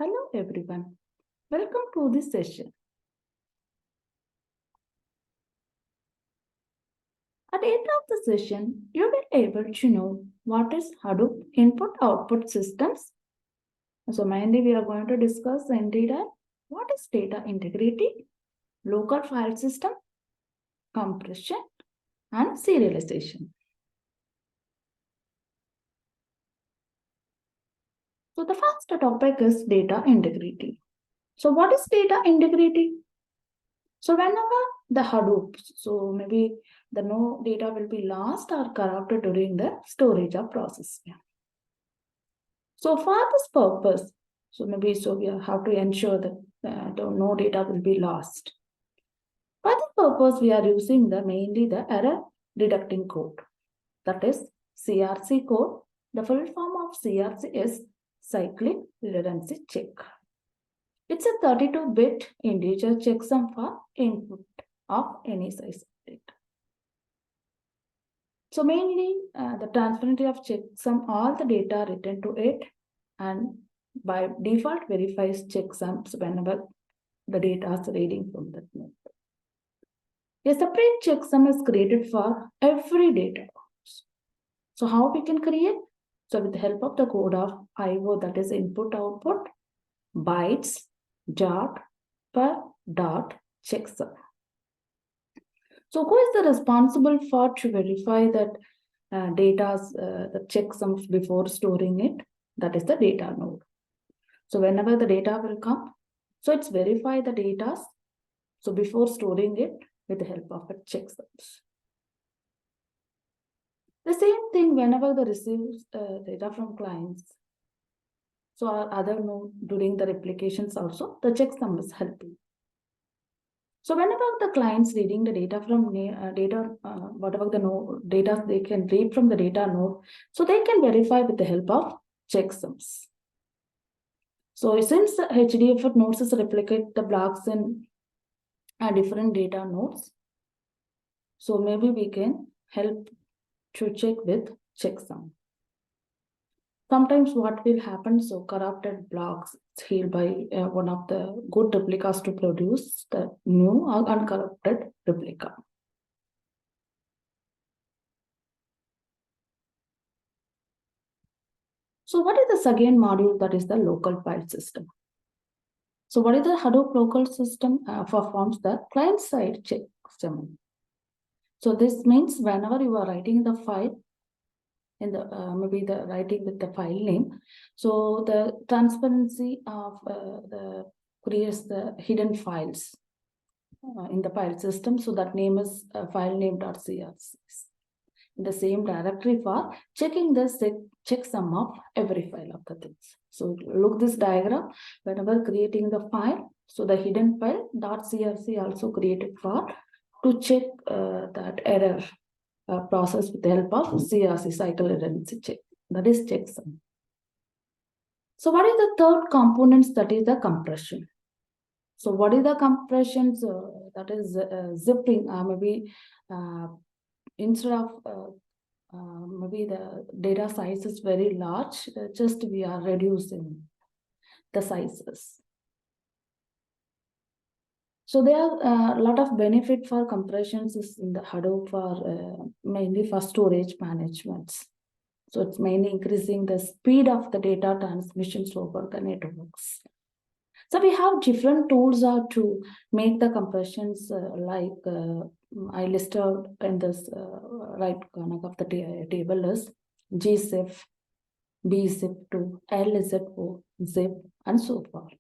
Hello everyone, welcome to this session. At the end of the session, you will be able to know what is Hadoop input-output systems. So mainly we are going to discuss in detail what is data integrity, local file system, compression, and serialization. So the first topic is data integrity. So what is data integrity? So whenever the Hadoop, so maybe the no data will be lost or corrupted during the storage or processing. So for this purpose, so we have to ensure that no data will be lost. For this purpose, we are using mainly the error deducting code. That is CRC code. The full form of CRC is cyclic redundancy check. It's a 32-bit integer checksum for input of any size data. So mainly the transparency of checksum all the data written to it, and by default verifies checksums whenever the data is reading from that node. A separate checksum is created for every data. So how we can create? So with the help of the code of IO, that is input output, bytes dot per dot checksum. So who is the responsible for to verify that the checksums before storing it? That is the data node. So whenever the data will come, so it's verify the data. So before storing it with the help of a checksums. The same thing whenever the receives data from clients. So our other node during the replications also, the checksum is helping. So whenever the clients reading the data from whatever the node data they can read from the data node, so they can verify with the help of checksums. So since the HDFS nodes is replicate the blocks in different data nodes, so maybe we can help to check with checksum. Sometimes what will happen, so corrupted blocks is healed by one of the good replicas to produce the new or uncorrupted replica. So what is the second module, that is the local file system? So what is the Hadoop local system performs the client-side checksum. So this means whenever you are writing the file, in the maybe the writing with the file name, so the transparency of the creates the hidden files in the file system. So that name is file name.crc. In the same directory for checking the checksum of every file of the things. So look this diagram, whenever creating the file, so the hidden file .crc also created for to check that error process with the help of CRC, cycle redundancy check. That is checksum. So what is the third components? That is the compression. So what is the compressions? That is zipping. Maybe instead of maybe the data size is very large, just we are reducing the sizes. So there are a lot of benefit for compressions is in the Hadoop for mainly for storage management. So it's mainly increasing the speed of the data transmissions over the networks. So we have different tools to make the compressions I listed in this right corner of the table is gzip, bzip2, lzo, zip, and so forth.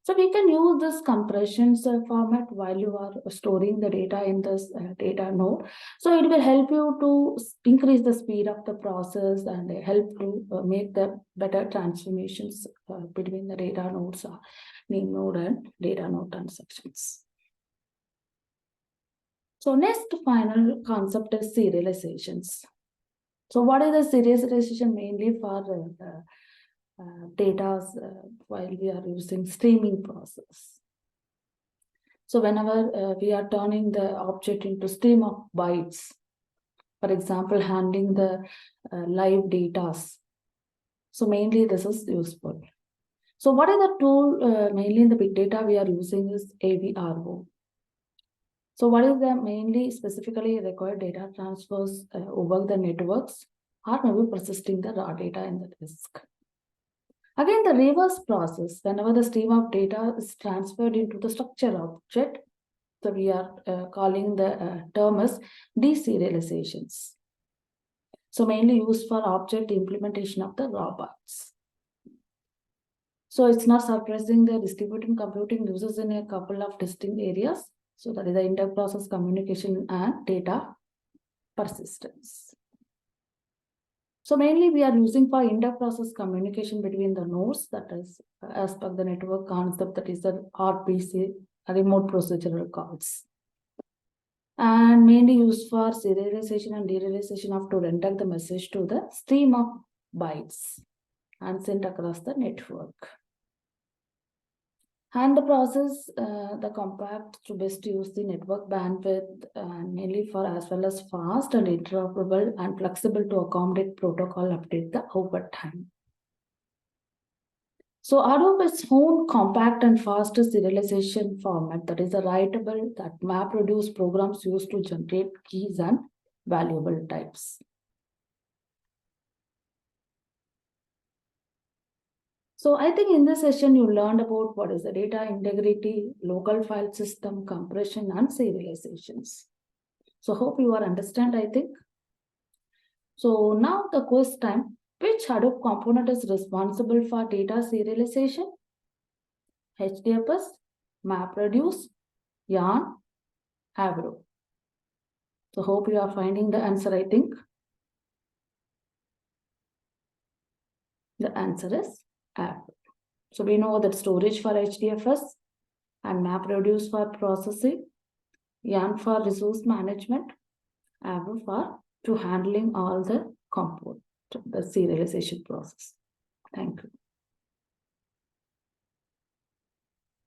So we can use this compressions format while you are storing the data in this data node. So it will help you to increase the speed of the process and help to make the better transformations between the data nodes, name node and data node transactions. So next final concept is serializations. So what is the serialization? Mainly for data while we are using streaming process. So whenever we are turning the object into stream of bytes, for example, handling the live data. So mainly this is useful. So what is the tool mainly in the big data we are using is AVRO. So what is the mainly specifically required data transfers over the networks or maybe persisting the raw data in the disk. Again, the reverse process, whenever the stream of data is transferred into the structure object, so we are calling the term as deserializations. So mainly used for object implementation of the raw bytes. So it's not surprising the distributed computing uses in a couple of distinct areas. So that is the inter-process communication and data persistence. So mainly we are using for inter-process communication between the nodes, that is as per the network concept, that is the RPC, remote procedural calls. And mainly used for serialization and derealization of to render the message to the stream of bytes and sent across the network. And the process, the compact to best use the network bandwidth mainly for as well as fast and interoperable and flexible to accommodate protocol update the over time. So Hadoop is own compact and fast serialization format that is a writable that map reduce programs used to generate keys and valuable types. So I think in this session, you learned about what is the data integrity, local file system, compression, and serializations. So hope you are understand, I think. So now the quiz time. Which Hadoop component is responsible for data serialization? HDFS, MapReduce, Yarn, Avro. So hope you are finding the answer, I think. The answer is Avro. So we know that storage for HDFS and MapReduce for processing, Yarn for resource management, Avro for to handling all the component, the serialization process. Thank you.